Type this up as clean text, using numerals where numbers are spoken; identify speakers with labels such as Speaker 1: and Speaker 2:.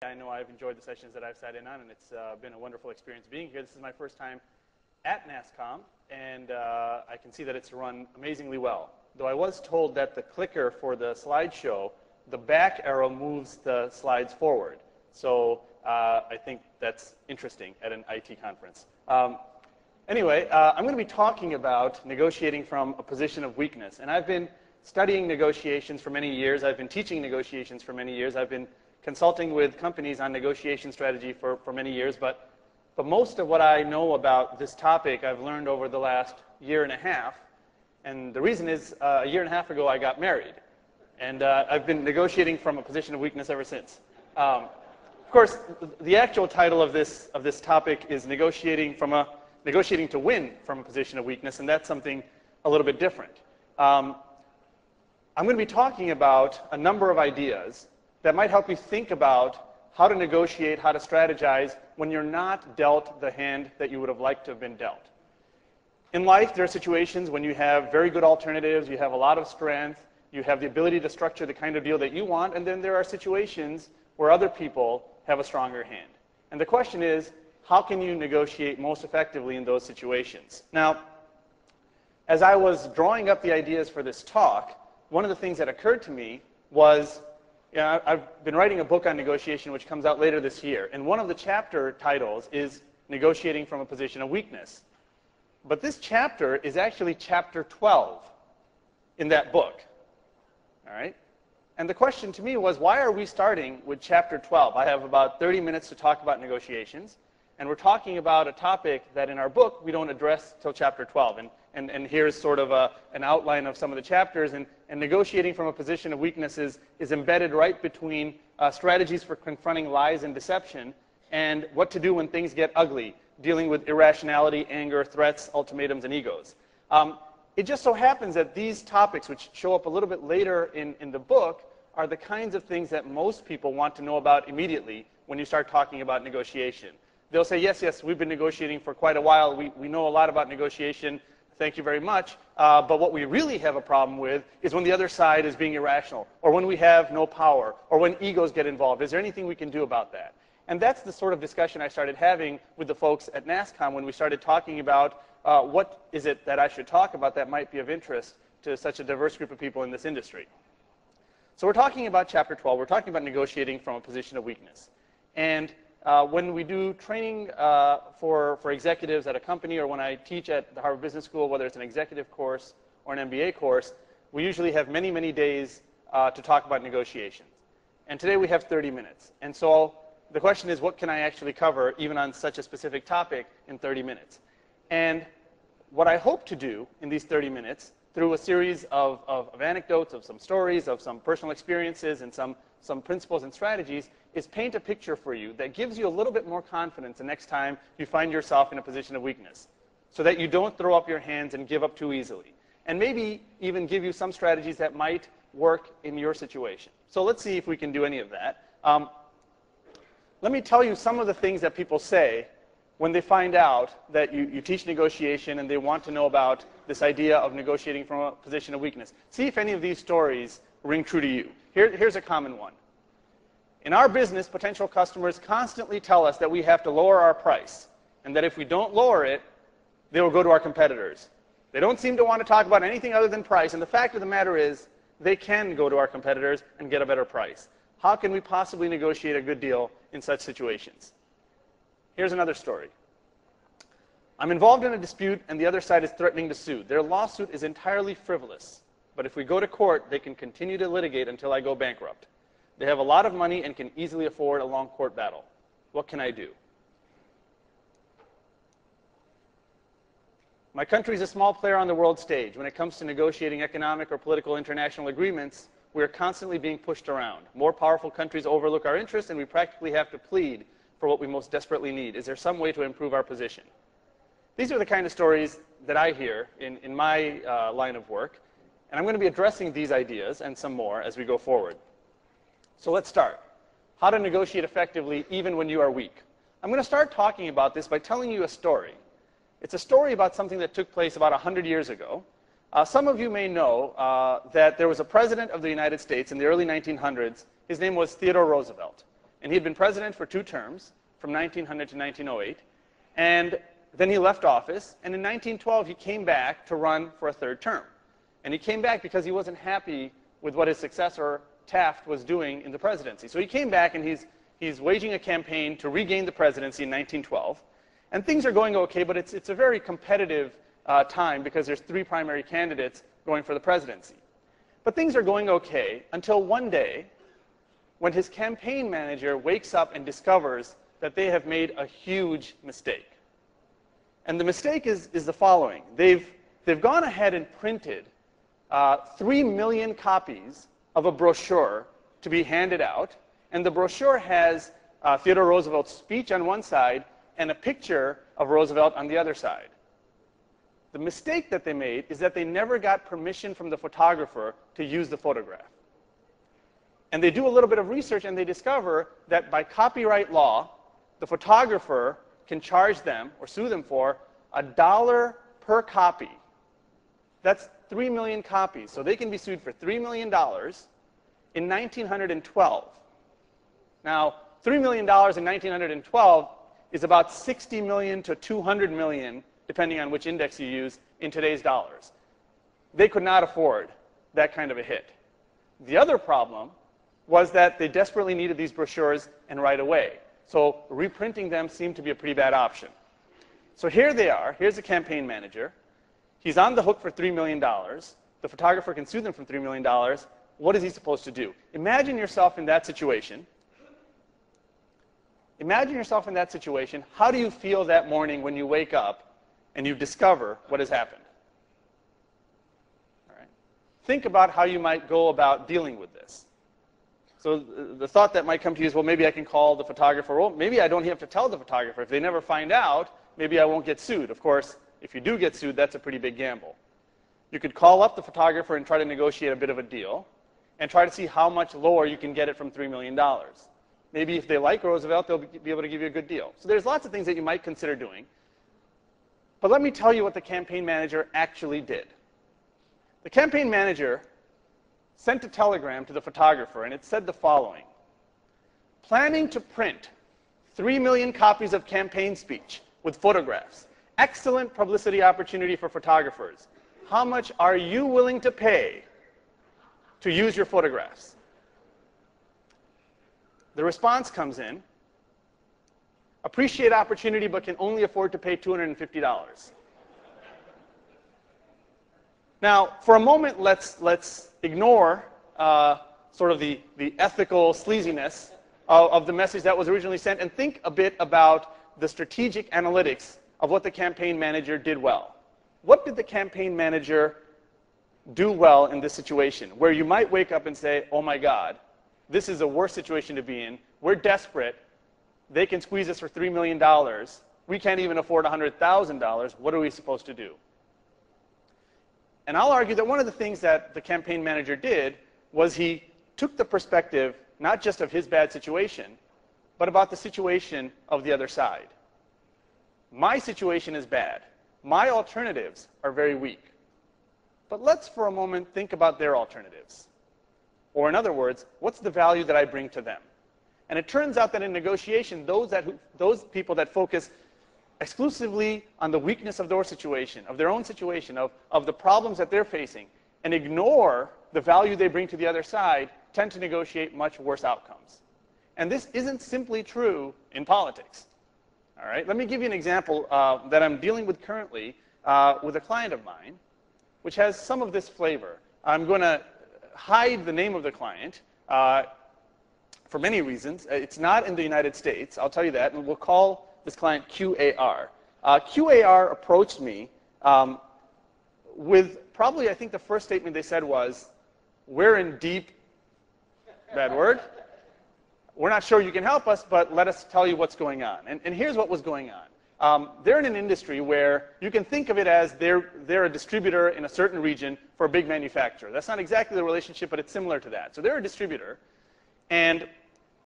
Speaker 1: I know I've enjoyed the sessions that I've sat in on, and it's been a wonderful experience being here. This is my first time at NASCOM, and I can see that it's run amazingly well. Though I was told that the clicker for the slideshow, the back arrow moves the slides forward. So I think that's interesting at an IT conference. Anyway, I'm going to be talking about negotiating from a position of weakness. And I've been studying negotiations for many years. I've been teaching negotiations for many years. I've been consulting with companies on negotiation strategy for many years. But most of what I know about this topic I've learned over the last year and a half. And the reason is a year and a half ago I got married. And I've been negotiating from a position of weakness ever since. Of course, the actual title of this topic is negotiating to win from a position of weakness, and that's something a little bit different. I'm going to be talking about a number of ideas that might help you think about how to negotiate, how to strategize when you're not dealt the hand that you would have liked to have been dealt. In life, there are situations when you have very good alternatives, you have a lot of strength, you have the ability to structure the kind of deal that you want, and then there are situations where other people have a stronger hand. And the question is, how can you negotiate most effectively in those situations? Now, as I was drawing up the ideas for this talk, one of the things that occurred to me was, I've been writing a book on negotiation which comes out later this year, and one of the chapter titles is Negotiating from a Position of Weakness. But this chapter is actually chapter 12 in that book. All right? And the question to me was, why are we starting with chapter 12? I have about 30 minutes to talk about negotiations, and we're talking about a topic that in our book we don't address till chapter 12. And here's sort of an outline of some of the chapters. And negotiating from a position of weakness is embedded right between strategies for confronting lies and deception and what to do when things get ugly, dealing with irrationality, anger, threats, ultimatums, and egos. It just so happens that these topics, which show up a little bit later in the book, are the kinds of things that most people want to know about immediately when you start talking about negotiation. They'll say, yes, we've been negotiating for quite a while. We know a lot about negotiation. Thank you very much. But what we really have a problem with is when the other side is being irrational, or when we have no power, or when egos get involved. Is there anything we can do about that? And that's the sort of discussion I started having with the folks at NASCOM when we started talking about what is it that I should talk about that might be of interest to such a diverse group of people in this industry. So we're talking about chapter 12. We're talking about negotiating from a position of weakness. And when we do training for executives at a company, or when I teach at the Harvard Business School, whether it's an executive course or an MBA course, we usually have many, many days to talk about negotiations. And today we have 30 minutes. And so the question is, what can I actually cover, even on such a specific topic, in 30 minutes? And what I hope to do in these 30 minutes, through a series of anecdotes, of some stories, of some personal experiences, and some principles and strategies, is paint a picture for you that gives you a little bit more confidence the next time you find yourself in a position of weakness, so that you don't throw up your hands and give up too easily. And maybe even give you some strategies that might work in your situation. So let's see if we can do any of that. Let me tell you some of the things that people say when they find out that you teach negotiation and they want to know about this idea of negotiating from a position of weakness. See if any of these stories ring true to you. Here's a common one. In our business, potential customers constantly tell us that we have to lower our price, and that if we don't lower it, they will go to our competitors. They don't seem to want to talk about anything other than price, and the fact of the matter is, they can go to our competitors and get a better price. How can we possibly negotiate a good deal in such situations? Here's another story. I'm involved in a dispute, and the other side is threatening to sue. Their lawsuit is entirely frivolous, but if we go to court, they can continue to litigate until I go bankrupt. They have a lot of money and can easily afford a long court battle. What can I do? My country is a small player on the world stage. When it comes to negotiating economic or political international agreements, we are constantly being pushed around. More powerful countries overlook our interests, and we practically have to plead for what we most desperately need. Is there some way to improve our position? These are the kind of stories that I hear in my line of work, and I'm going to be addressing these ideas and some more as we go forward. So let's start. How to negotiate effectively even when you are weak. I'm going to start talking about this by telling you a story. It's a story about something that took place about 100 years ago. Some of you may know that there was a president of the United States in the early 1900s. His name was Theodore Roosevelt. And he had been president for 2 terms, from 1900 to 1908. And then he left office, and in 1912 he came back to run for a 3rd term. And he came back because he wasn't happy with what his successor, Taft, was doing in the presidency. So he came back, and he's waging a campaign to regain the presidency in 1912. And things are going okay, but it's a very competitive time because there's 3 primary candidates going for the presidency. But things are going okay until one day when his campaign manager wakes up and discovers that they have made a huge mistake. And the mistake is the following. They've gone ahead and printed 3 million copies of a brochure to be handed out. And the brochure has Theodore Roosevelt's speech on one side and a picture of Roosevelt on the other side. The mistake that they made is that they never got permission from the photographer to use the photograph. And they do a little bit of research, and they discover that by copyright law, the photographer can charge them or sue them for $1 per copy. That's 3 million copies. So they can be sued for $3 million in 1912. Now, $3 million in 1912 is about 60 million to 200 million, depending on which index you use, in today's dollars. They could not afford that kind of a hit. The other problem was that they desperately needed these brochures, and right away. So reprinting them seemed to be a pretty bad option. So here they are. Here's the campaign manager. He's on the hook for $3 million. The photographer can sue them for $3 million. What is he supposed to do? Imagine yourself in that situation. Imagine yourself in that situation. How do you feel that morning when you wake up and you discover what has happened? All right. Think about how you might go about dealing with this. So the thought that might come to you is, well, maybe I can call the photographer. Well, maybe I don't have to tell the photographer. If they never find out, maybe I won't get sued. Of course, if you do get sued, that's a pretty big gamble. You could call up the photographer and try to negotiate a bit of a deal and try to see how much lower you can get it from $3 million. Maybe if they like Roosevelt, they'll be able to give you a good deal. So there's lots of things that you might consider doing. But let me tell you what the campaign manager actually did. The campaign manager sent a telegram to the photographer, and it said the following: planning to print 3 million copies of campaign speech with photographs. Excellent publicity opportunity for photographers. How much are you willing to pay to use your photographs? The response comes in: appreciate opportunity but can only afford to pay $250. Now, for a moment, let's ignore sort of the ethical sleaziness of the message that was originally sent and think a bit about the strategic analytics of what the campaign manager did well. What did the campaign manager do well in this situation, where you might wake up and say, oh my God, this is a worse situation to be in. We're desperate. They can squeeze us for $3 million. We can't even afford $100,000. What are we supposed to do? And I'll argue that one of the things that the campaign manager did was he took the perspective not just of his bad situation, but about the situation of the other side. My situation is bad. My alternatives are very weak. But let's for a moment think about their alternatives. Or in other words, what's the value that I bring to them? And it turns out that in negotiation, those people that focus exclusively on the weakness of their situation, of their own situation, of the problems that they're facing, and ignore the value they bring to the other side, tend to negotiate much worse outcomes. And this isn't simply true in politics. All right? Let me give you an example that I'm dealing with currently with a client of mine, which has some of this flavor. I'm going to hide the name of the client for many reasons. It's not in the United States, I'll tell you that, and we'll call this client QAR. QAR approached me with probably, I think the first statement they said was, we're in deep, bad word, we're not sure you can help us, but let us tell you what's going on. And here's what was going on. They're in an industry where you can think of it as they're a distributor in a certain region for a big manufacturer. That's not exactly the relationship, but it's similar to that. So they're a distributor, and